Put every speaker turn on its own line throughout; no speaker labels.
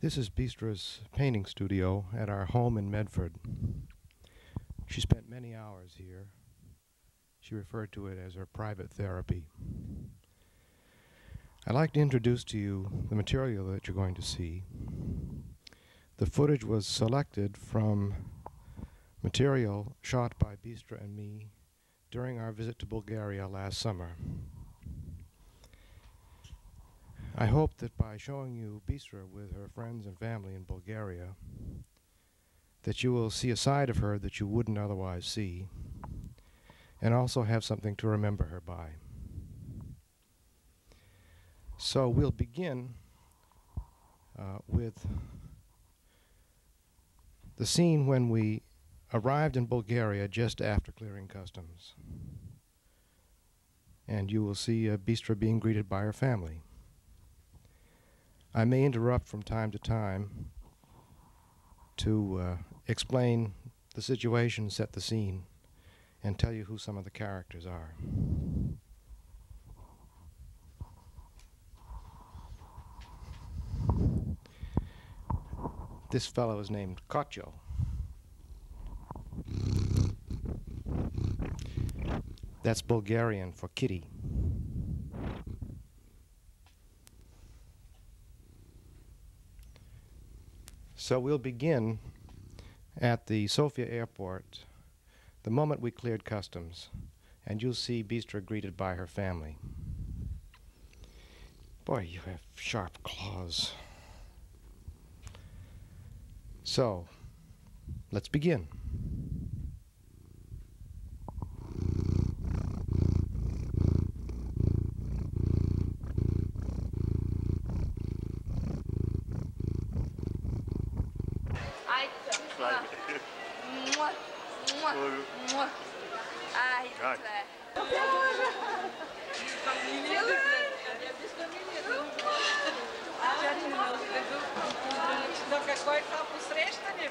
This is Bistra's painting studio at our home in Medford. She spent many hours here. She referred to it as her private therapy. I'd like to introduce to you the material that you're going to see. The footage was selected from material shot by Bistra and me during our visit to Bulgaria last summer. I hope that by showing you Bistra with her friends and family in Bulgaria, that you will see a side of her that you wouldn't otherwise see, and also have something to remember her by. So we'll begin with the scene when we arrived in Bulgaria just after clearing customs. And you will see Bistra being greeted by her family. I may interrupt from time to time to explain the situation, set the scene, and tell you who some of the characters are. This fellow is named Kotyo. That's Bulgarian for kitty. So we'll begin at the Sofia airport the moment we cleared customs, and you'll see Bistra greeted by her family. Boy, you have sharp claws. So, let's begin.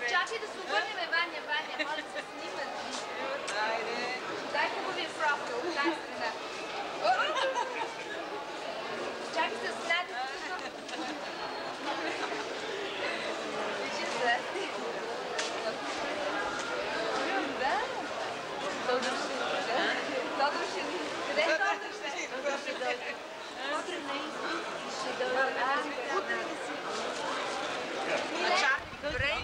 Чакай да се обърнем, Ваня, моля да се снимат. Дай хубавия профил от тази страна. Чакай се снадят. Вижи се. Да. Тодор ще... Къде е Тодор ще? Тодор ще дойде. Утре ще дойде. Утре да си. Брей.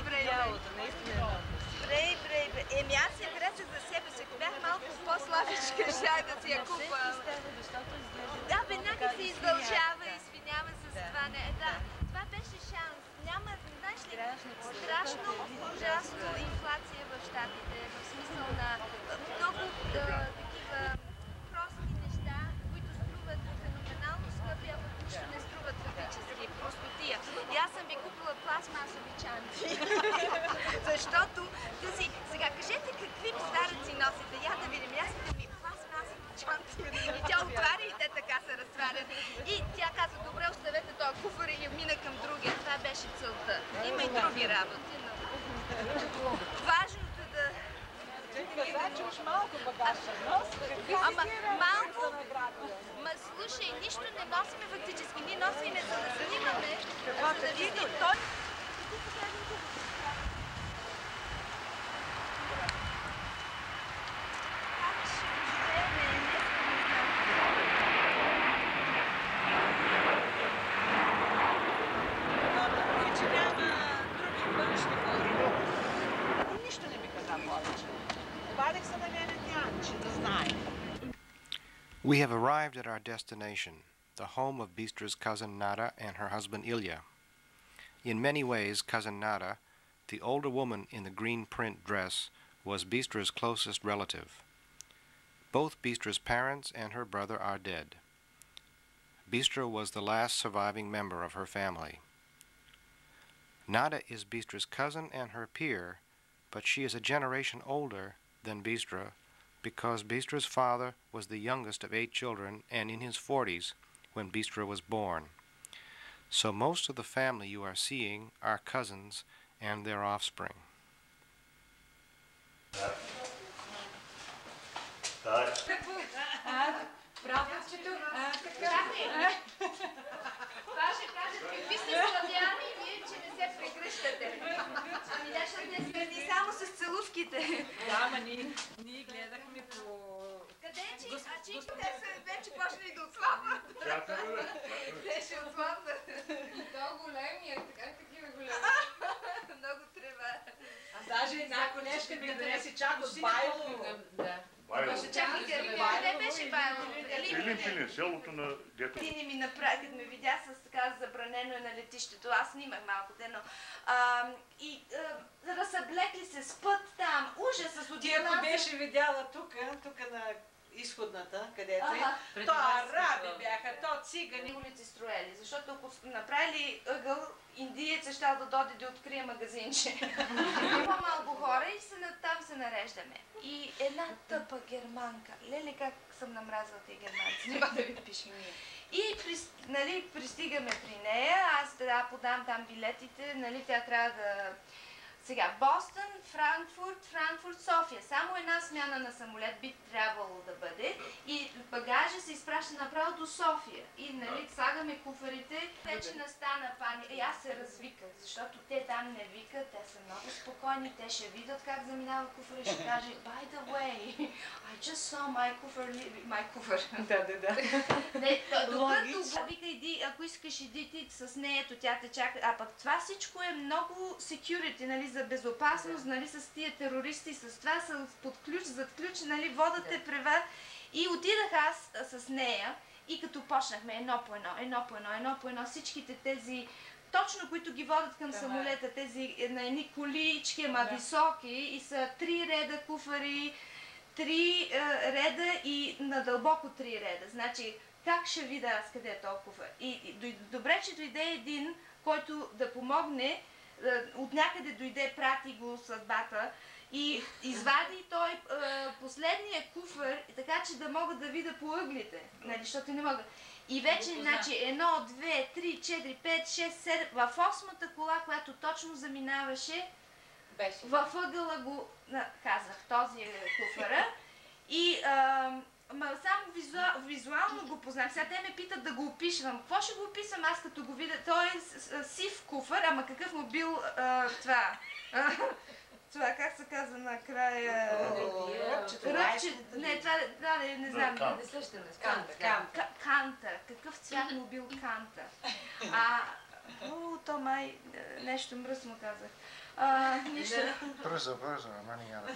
Еми аз я хареса за себе си. Ако бях малко по-слабичка, щях да си я купа. Да, веднага се издължава и извинява се за това. Да, това беше шанс. Няма, знаеш ли, страшно ужасно инфлация в Щатите. В смисъл на много такива прости неща, които струват феноменално скъпи, а пък нищо не струват фактически. Простотия. И аз съм ви купила пластмасови чанти. Защото тази... Сега, кажете какви подаръци носите. Я да видим. Аз ми пластмасови чанти. И тя отваря и те така се разтварят. И тя казва, добре, оставете този куфър и я мина към другия. Това беше целта. Има и други работи, но... Важното да...
Значи уж малко багаж ще носи.
Ама малко... Ма слушай, нищо не носиме фактически. Ние носиме за да снимаме, за да видим. Той...
We have arrived at our destination, the home of Bistra's cousin Nada and her husband Ilya. In many ways, cousin Nada, the older woman in the green print dress, was Bistra's closest relative. Both Bistra's parents and her brother are dead. Bistra was the last surviving member of her family. Nada is Bistra's cousin and her peer, but she is a generation older than Bistra, because Bistra's father was the youngest of 8 children and in his 40s when Bistra was born. So most of the family you are seeing are cousins and their offspring.
Това ще кажат какви сте славяни, вие, че не се Лондон.
То големия, така такива големи.
Много трева.
А даже една колежка ми донеси чак от Байло.
Чакай, къде беше Байло?
Пилин, селото на дето.
Ти не ми направи, като ме видя с така забранено е на летището. Аз снимах малко те, но... разсъблекли се с път там. Ужас с
Ти ако беше видяла тук на изходната, където е, то араби бяха, то цигани.
Улици строели, защото ако направили ъгъл, индиец щял да дойде да открие магазинче. Има малко хора и там се нареждаме. И една тъпа германка. Леле, как съм намразила тези германци, няма да ви пишем. И пристигаме при нея, аз трябва да подам там билетите, тя трябва да... Сега, Бостън, Франкфурт, София. Само една смяна на самолет би трябвало да бъде и багажа се изпраща направо до София. И слагаме куфарите, вече настана паника. И аз се развиках, защото те там не викат, те са много спокойни, те ще видят как заминава куфар и ще каже by the way, I just saw my куфар.
Да.
Докато вика, иди, ако искаш иди ти с нея, тя те чака. А пък това всичко е много security, за безопасност, с тия терористи, с това са под ключ, зад ключ, водят те прева. И отидах аз с нея и като почнахме едно по едно, всичките тези, точно които ги водят към самолета, тези на едни колички, високи и са 3 реда куфари, 3 реда и надълбоко 3 реда. Значи, как ще видя аз къде е толкова? И добре, че дойде един, който да помогне, от някъде дойде, прати го съдбата и извади той последния куфър, така че да мога да видя по ъглите, защото не мога. И вече, 1, 2, 3, 4, 5, 6, 7, в 8-та кола, която точно заминаваше, в ъгъла го казах, този е куфъра. И само визуално го познах. Сега те ме питат да го опишвам. Какво ще го описвам аз като го видя? Той е сив куфър, ама какъв му бил това? Това как се казва накрая? Ръбче. Не, това не знам. Канта. Какъв цвят му бил канта? То май нещо мръсно казах.
Бързо, ама не яда.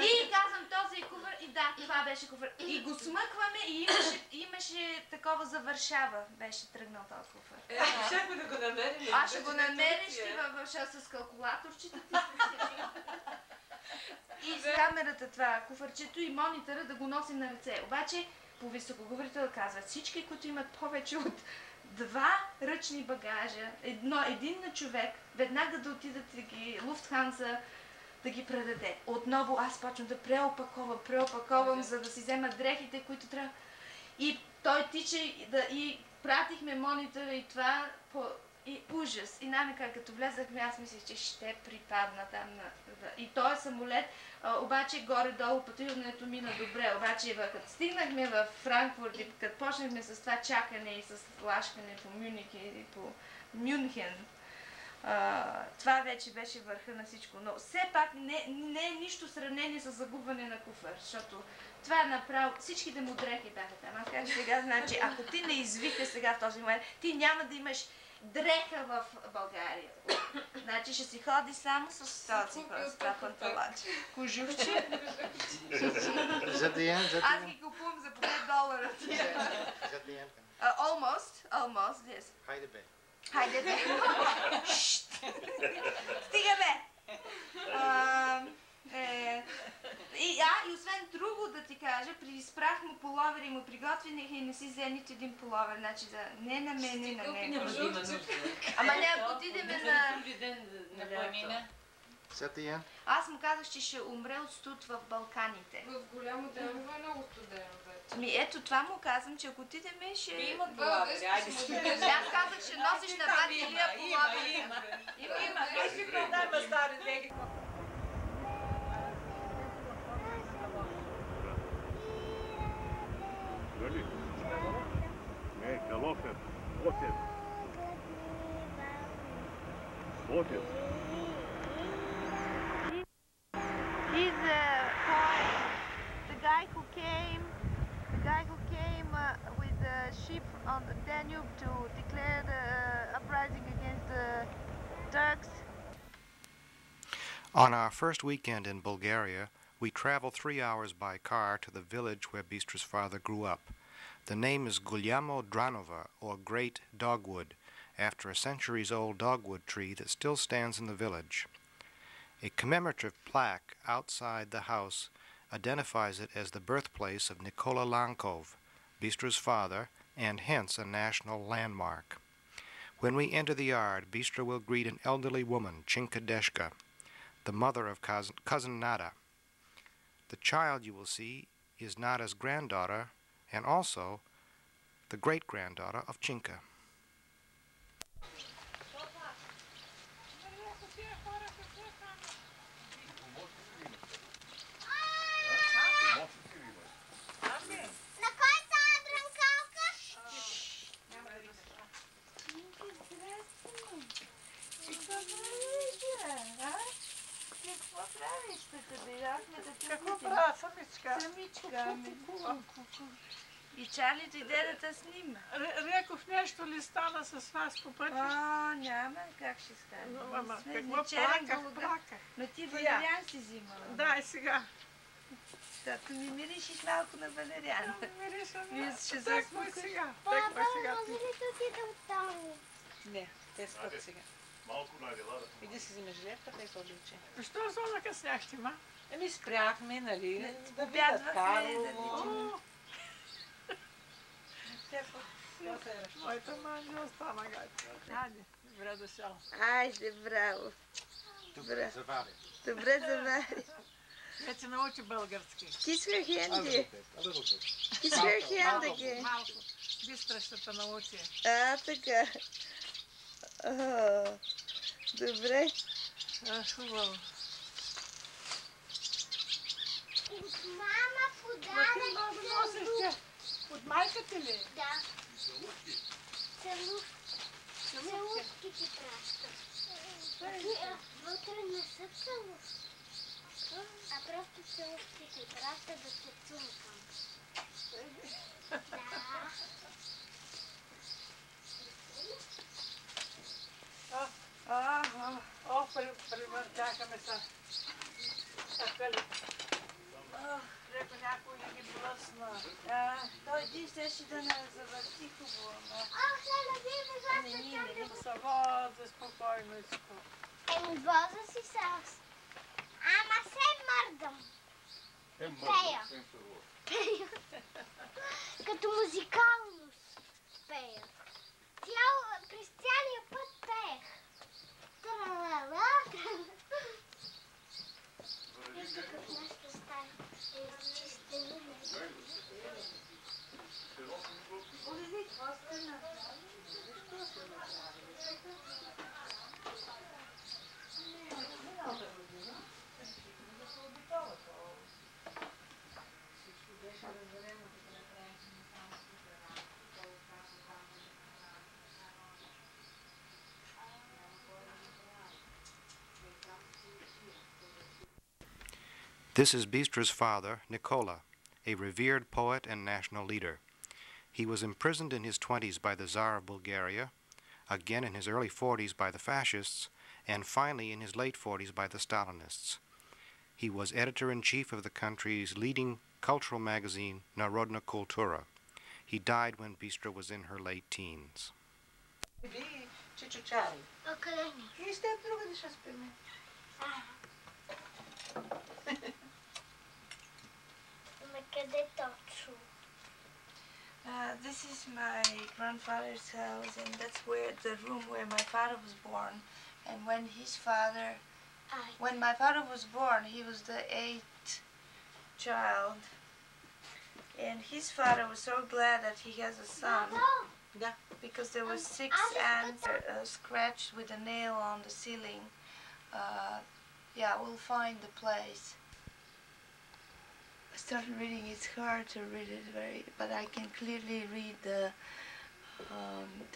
И казвам този куфър, и да, това беше куфър. И го смъкваме и имаше такова за Варшава, беше тръгнал този куфър.
Щяхме да го намерим.
Аз ще го намериш ти във Варшава с калкулаторчета. И с камерата това, куфърчето и монитора да го носим на ръце. Обаче, по високоговорител казват, всички, които имат повече от 2 ръчни багажа, един на човек, веднага да отидат да ги Луфтханза да ги предаде. Отново аз почвам да преопаковам, за да си взема дрехите, които трябва. И той тича и пратихме монитора и това и ужас. И най-накрая като влезахме, аз мислих, че ще припадна там. И този самолет, обаче горе-долу пътуването мина добре. Обаче като стигнахме в Франкфурт и като почнахме с това чакане и с лашкане по Мюних и по Мюнхен, това вече беше върха на всичко. Но все пак не е нищо сравнение с загубване на куфър, защото това е направо, всичките му дрехи бяха там. Аз как сега, значи, ако ти не извика сега в този момент, ти няма да имаш дреха в България. Значи ще си ходи само с този панталач. Кожухче. Аз ги купувам за $5. Almost, yes. Хайде бе. Стига бе. И освен друго да ти кажа, изпрах му половер и му приготвих и не си взе нито един половер. Значи не на мен, не на мен. Ама не, ако отидеме на
планина.
Аз му казах, че ще умре от студ в Балканите.
В голямо Дърво е много студено вече.
Ето това му казвам, че ако отидеме ще...
Имат половери, айде си.
Аз казах, ще носиш на батилия половери.
Има. Аз си продавам стари дрехи.
Галофер. Отец.
He's the guy who came with the ship on the Danube to declare the uprising against the Turks.
On our first weekend in Bulgaria, we traveled 3 hours by car to the village where Bistra's father grew up. The name is Guliamo Dranova, or Great Dogwood, after a centuries-old dogwood tree that still stands in the village. A commemorative plaque outside the house identifies it as the birthplace of Nikola Lankov, Bistra's father, and hence a national landmark. When we enter the yard, Bistra will greet an elderly woman, Chinka Deshka, the mother of cousin Nada. The child you will see is Nada's granddaughter and also the great-granddaughter of Chinka.
Какво правя, самичка?
Самичка. И Чарли дойде да те снима.
Реков, нещо ли стана с вас по пътя?
Няма, как ще стане?
Ама, какво плаках?
Но ти валериан си взимала.
Да, и сега.
Тато ми миришиш малко на валериан. Вие ще
Тъкмо и сега.
Папа, може ли да отидем там?
Не, те спят сега.
Малко най-дела.
Иди си вземи жилетката и обличай. Що зо накъсняхте, ма? Еми спряхме, нали? Да видят Карлово. Моята мама остана гайка. Айде, добре дошъл.
Айде, браво.
Добре завари.
Добре завари.
Вече научи български.
Kiss her hand.
A little bit.
Kiss her hand again.
Малко. Бистра ще те научи.
Така. Добре.
Хубаво.
От мама подарък.
От майката ли?
Да. Целувки ти пращам. Вътре не са целувки. А просто целувки ти праща да се цункам. Да.
О, привъртяхаме се. Река някой не ги блъсна.
Той ти щеше да не завърти хубаво.
Ах, не
Не се вози спокойно иско.
Еми, воза си сас. Ама се мърдам. Пея. Като музикалност пея. През цялия път пеех. Тралала. Вижте как нашата стая е изчистена.
This is Bistra's father, Nikola, a revered poet and national leader. He was imprisoned in his 20s by the Tsar of Bulgaria, again in his early 40s by the fascists, and finally in his late 40s by the Stalinists. He was editor-in-chief of the country's leading cultural magazine, Narodna Kultura. He died when Bistra was in her late teens.
Къде ни?
И с теб друга да ще спиме.
Ама къде точно?
This is my grandfather's house, and that's where the room where my father was born. And when my father was born, he was the 8th child. And his father was so glad that he has a son, because there were 6 ants scratched with a nail on the ceiling. Yeah, we'll find the place. I started reading. It's hard to read it but I can clearly read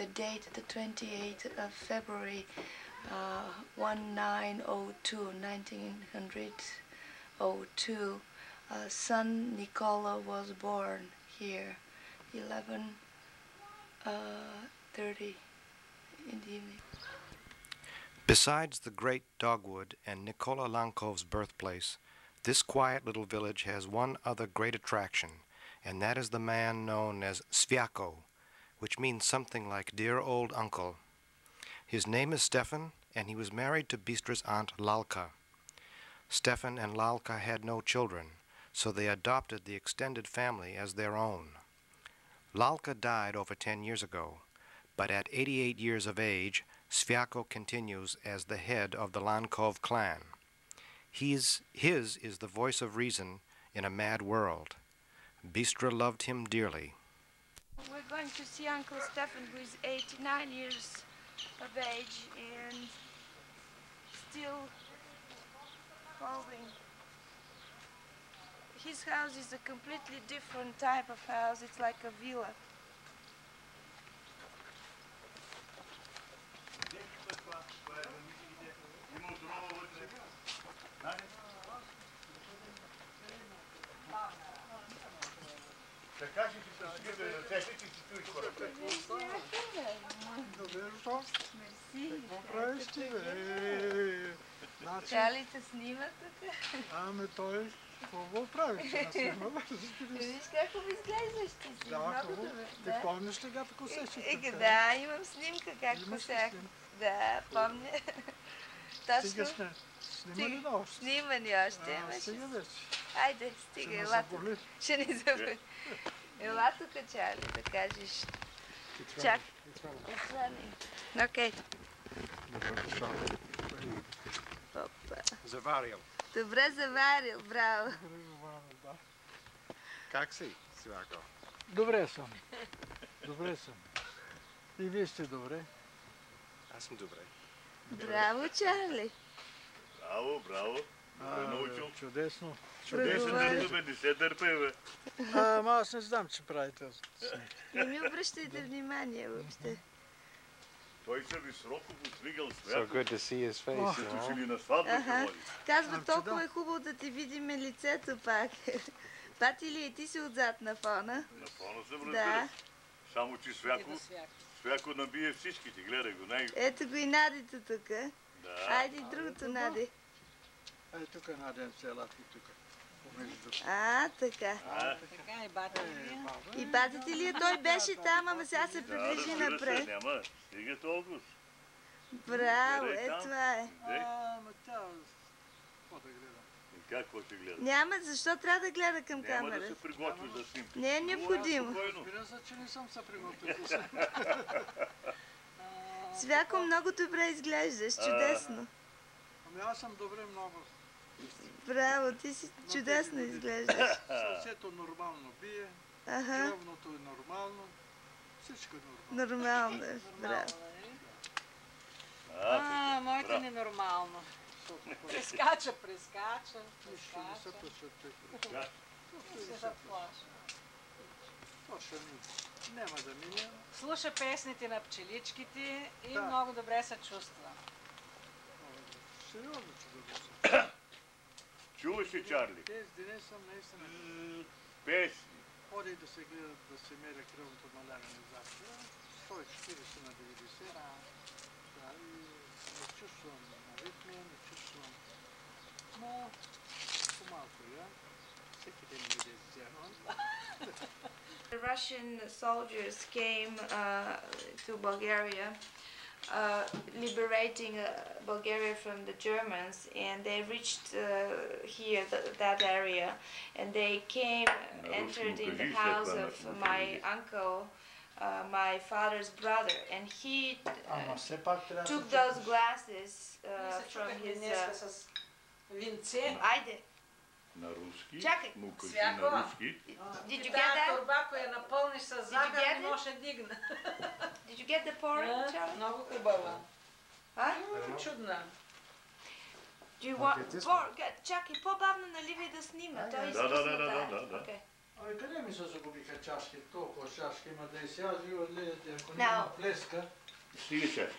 the date, the 28th of February, 1902. Son Nikola was born here, 11 30 in the evening.
Besides the great dogwood and Nikola Lankov's birthplace, this quiet little village has one other great attraction, and that is the man known as Sviako, which means something like dear old uncle. His name is Stefan, and he was married to Bistra's aunt Lalka. Stefan and Lalka had no children, so they adopted the extended family as their own. Lalka died over 10 years ago, but at 88 years of age, Sviako continues as the head of the Lankov clan. His is the voice of reason in a mad world. Bistra loved him dearly.
We're going to see Uncle Stefan, who is 89 years of age and still holding. His house is a completely different type of house. It's like a villa. Чали те снима тук?
Ами той, какво прави, че не снима?
Виж как изглеждаш ти си.
Да,
Много
хубаво.
добре.
Ти помниш ли как косеше?
Да, имам снимка как косях. Да, помня. Точно.
Снима ли да още?
Снима ни още.
Сега вече.
Айде, стига, ела тук. Ще ни заболи. Ела тук, Чарли, да кажеш. Чак. Окей. Опа.
Заварил.
Добре заварил, браво.
Как си, Свяко?
Добре съм. Добре съм. И вие сте добре.
Аз съм добре.
Браво, Чарли.
Браво, браво. Добре научил.
Чудесно.
Чудесен дърто, бе, не се дърпай, бе.
Ама аз не знам, че правите.
Не ми обръщайте внимание въобще.
Той се високо подвигал
So
Свято.
good to see his face, you
Като че
know.
ли на сватбата води.
Казва, толкова е хубаво да ти видим лицето пак. Пати ли и ти си отзад на фона?
На фона съм
Да.
разбира. Само че Свяко набие всичките. Гледай го, него.
Ето го и Надито тук.
Да.
Айде и другото, Нади.
Ей, тук е Наден селата и тук.
Така.
Така и бата ми.
И батите ли той беше там, ама сега се
Да,
придвижи
разбира се,
напред.
няма. Стига толкова.
Браво,
Гледай там.
това е.
Ама тя... Какво да гледа?
И как ще гледа?
Няма, защо трябва да гледа към
Няма да
камерата?
се приготвиш за снимка.
Не е необходимо.
Спокойно.
Разбира се, че не съм се приготвил.
Свяко, много добре изглеждаш, чудесно.
Ами аз съм добре много.
Браво, ти си чудесно изглеждаш.
Сърцето нормално бие,
Аха,
кръвното е нормално, всичко е нормално.
нормално е. Браво.
Моето
Браво.
ненормално. Прескача.
Нищо не се посвети.
се заплаша.
Точно няма да мине.
Слуша песните на пчеличките и
Да.
много добре се чувства.
Сериозно, че добре съм.
Чуваш ли, Чарли?
Тези дни съм наистина.
Песни.
Ходи да се гледат, да се меря кръвното налягане завтра. 140 на 90. Да, и не чувствам на ритми, не чувствам. Но по-малко я. Всеки ден ми видя вземам.
The Russian soldiers came to Bulgaria, liberating Bulgaria from the Germans, and they reached here, that area, and they came, entered in the house of my uncle, my father's brother, and he
Ама все пак трябва
took
да
those glasses from
Чупехме
his...
днеска с винце.
Айде,
На руски.
Чакай.
Му кажи
Свяко.
на руски.
did you
И
get
тази
that?
торба, ако я напълниш с
get
захар,
it?
не може да дигна.
Did you get the porridge, Charlie?
Много хубава.
Huh?
Чудна.
Do you want... Чакай, по-бавно наливай да снима. Той иска
Да.
Okay.
Ами къде ми се загубиха чашки? Толкова чашки има да и сега живо гледате, ако
Now.
няма плеска.
Стига чак.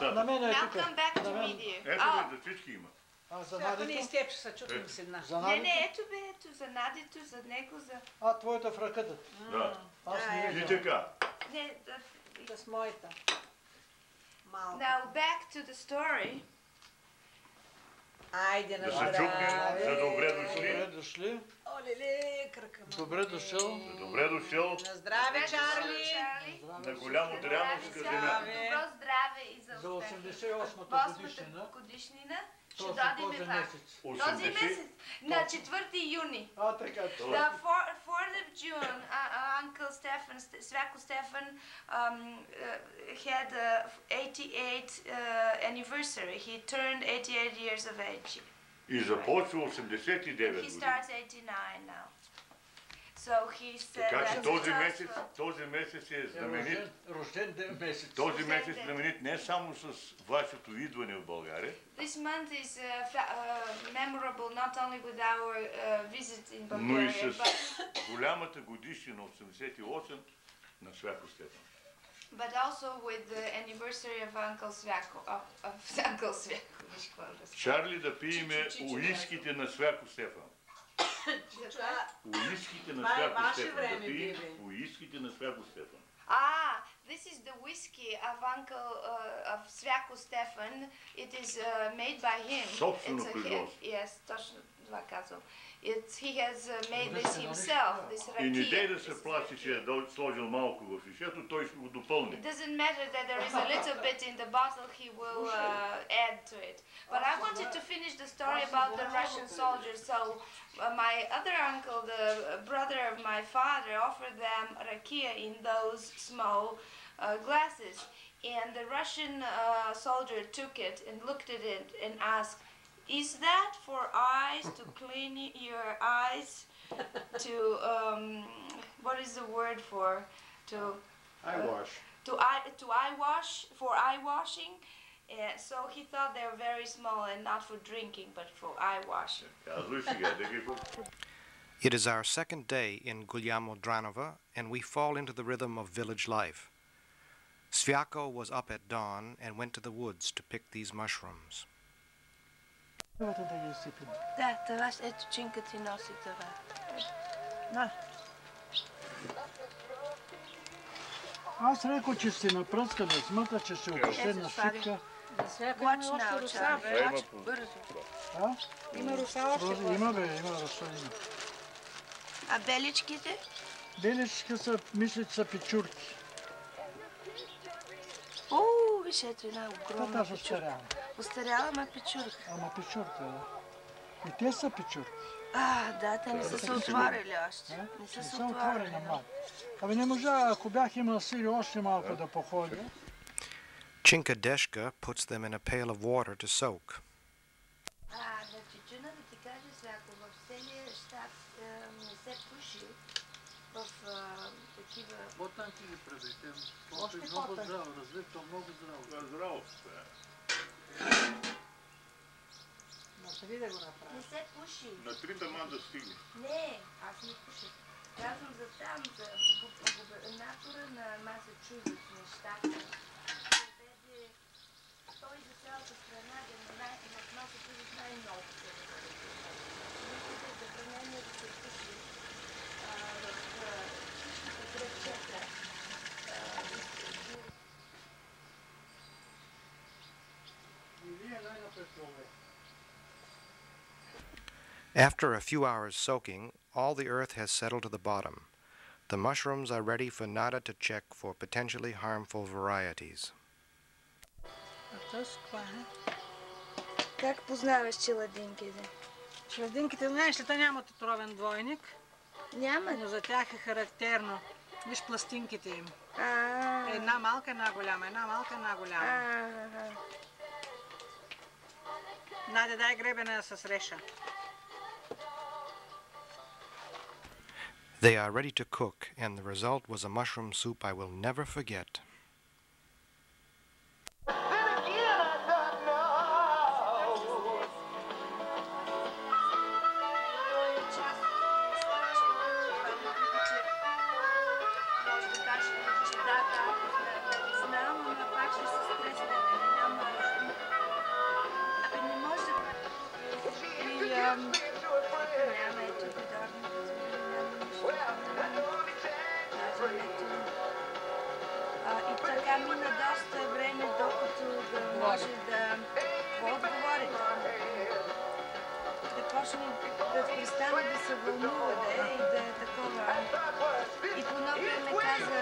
На мен е
Now
тук.
come back to
На мен.
meet you.
Ето
Oh.
бе, за всички има.
А, за
Ако не
Надето?
изтепше, се чупим с една.
За
Не,
Надето?
не, ето бе, ето, за Надито, за него, за...
А, твоята в ръката.
Да.
Аз не
И
виждам.
така.
Не,
С моята. Малко.
Now back to the story.
Айде на
Да се чукне за добре
Добре
дошли.
дошли.
Олеле, кръка му.
Добре дошъл.
Добре дошъл
На здраве, Чарли.
на голямо Дряновска земя.
Добро здраве и за
За
успехи.
88-та
8-та
годишнина.
годишнина ще
Точно
дойдем
този
пак.
месец.
Този месец, на 4 юни.
Така.
The 4th of June, Uncle Stefan, Svako Stefan, had 88 anniversary. He turned 88 years of age.
И започва 89
He
години.
starts 89 now. So he said
Така че
that's
този месец е знаменит.
Рожден месец.
Този месец е знаменит не само с вашето идване в България,
This month is memorable not only with our visit in
но и
Bulgaria,
с
but
голямата годишнина 88 на Свяко Стефан.
but also with the anniversary of Uncle Svako. Of Uncle Svako.
Чарли, да пиеме уиските на Свяко Стефан. Уиските на
Това е
Свяко
ваше
Стефан.
време,
Да пием
бебе.
уиските на Свяко Стефан.
This is the whiskey of Uncle of Svako Stefan. It is made by him.
Собствено
It's a-
производство.
Yes, точно това казвам. He has made this himself, this
И не дей
rakia.
да се плачи, че е сложил малко в шишето, той ще го
It
допълни.
doesn't matter that there is a little bit in the bottle, he will add to it. But I wanted to finish the story about the Russian soldiers. So my other uncle, the brother of my father, offered them rakia in those small glasses. And the Russian soldier took it and looked at it and asked, "Is that for eyes, to clean your eyes? To, what is the word for? To
Eyewash.
to eye wash, for eye washing." So he thought they were very small and not for drinking, but for eye washing.
Казвай сега, да ги
It is our second day in Guliamo Dranova, and we fall into the rhythm of village life. Sviako was up at dawn and went to the woods to pick these mushrooms.
Давайте да ги изсипим.
Да, това ето чинка ти носи това.
На. Аз рекох, че сте напръскани, смята, че ще опише на щитка.
Watch now, Charlie.
Има
Watch
по-
бързо.
А?
Има руса още.
Има бе, има русалина.
А беличките?
Белички са, мисля, че са печурки.
Виж, ето една
Това
огромна
даже
печурка.
остарява.
Остаряла, ма печурка.
Ама печурка, да. И те са печурки.
Да, те не са се отворили още.
Не
Не са се
са отворени
отворили.
млади. Абе не можа, ако бях имал сили още малко да походя.
Chinka Deshka puts them in a pail of water to soak.
На тютюна да ти кажа сега, ако в целия щат не се пуши в такива...
По-танки ги правите.
Още
Много
по-танки.
здраво, развито, много здраво.
Това е здраво.
Може ли да го направя?
Не се пуши.
На 3 тама да стигне.
Не, аз не пуша. Казвам за там, за губернатора на Масачузетс, на щата. Доведе той за цялата страна да не знае, но в Масачузетс най-много се Мислите, забранение да се пуши в всичките градчета.
И вие най-напред човек.
After a few hours soaking, all the earth has settled to the bottom. The mushrooms are ready for Nada to check for potentially harmful varieties.
А то с това е.
Как познаваш челадинките?
Шладинките, знаеш ли, те нямат отровен двойник,
Няма.
но за тях е характерно. Виж пластинките им.
А,
Една малка, една голяма, една малка, една голяма. Надя, дай гребена с реша.
They are ready to cook, and the result was a mushroom soup I will never forget.
почне, като престане да се вълнува, и да е такова. И по едно време каза,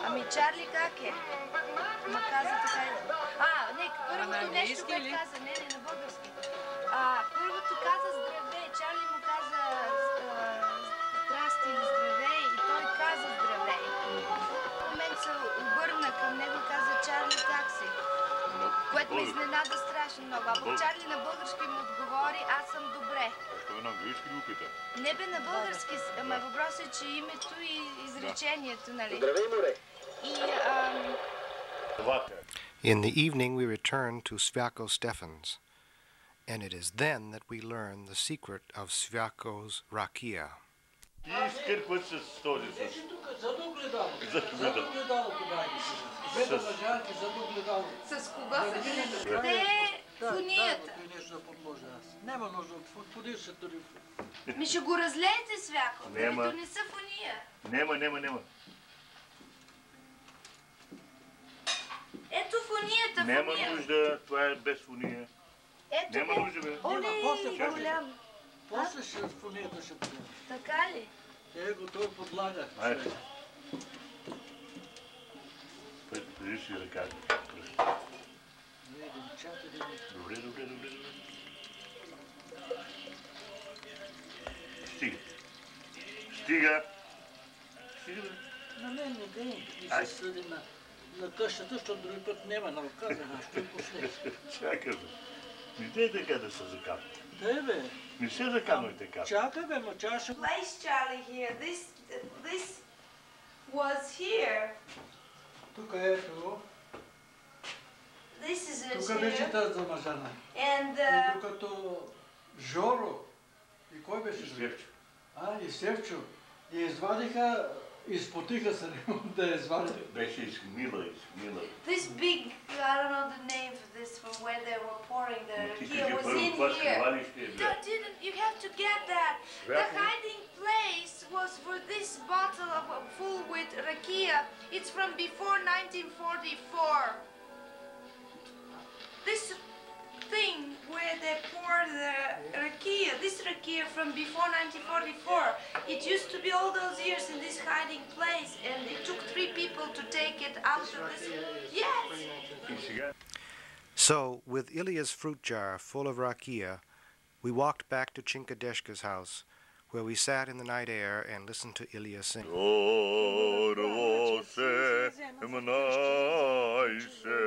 ами Чарли как е? Ма каза така. Не, първото нещо, което каза, не, на български. Първото каза здравей, Чарли му каза здрасти или здравей и той каза здравей. В момент се обърна към него и каза Чарли как си? Което ме изненада страшно много. А пък Чарли на български му отговори, аз съм добре.
Що на английски ли опита?
Не бе на български, ама въпросът е, че името и изречението, нали?
Здравей, море!
In the evening we return to Sviako Stefan's, and it is then that we learn the secret of Sviako's rakia.
Искър, който се стоди с...
Зад огледало.
Зад огледало.
С кого се гледа? Те е фунията.
Нещо да подложа аз. Няма нужда от подир се дори.
Ми ще го разлеете, Свяко.
Нема.
Не са фуния.
Нема.
Ето фунията,
Няма нужда, това е без фуния.
Ето
Няма нужда, бе.
Оле, голям.
После ще фунията ще бъде.
Така ли?
Его, той подлага.
Айде. Преди си ръката.
Не, да чакай да ми...
Добре. Стига, бе.
На мен не дей. И се съди на къщата, защото други път няма на ръка за нас. Той пусне.
Чакай, бе. Не дей така да се закапва.
Дай, бе.
Не се закамвай така.
Чакай, бе, ма чаша.
Place Charlie here. This was here.
Тук ето.
This is it
Тук беше
here.
тази замазана.
And
И докато Жоро и кой беше?
Стевчо.
И Севчо. И извадиха, изпотиха се да я извадят.
Беше измила.
this big, I don't know the name for this, from where they were pouring the
Ти
rakia
кажи
was
първо
in
това
here.
скривалище е бе.
You have to get that. The
Rakia?
hiding place was for this bottle of full with rakia. It's from before 1944. This thing where they pour the rakia, this rakia from before 1944. It used to be all those years in this hiding place, and it took 3 people to take it out of this. Yes.
И сега
So, with Ilya's fruit jar full of rakia, we walked back to Chinkadeshka's house, where we sat in the night air and listened to Ilya sing.
Дорво се мнайся,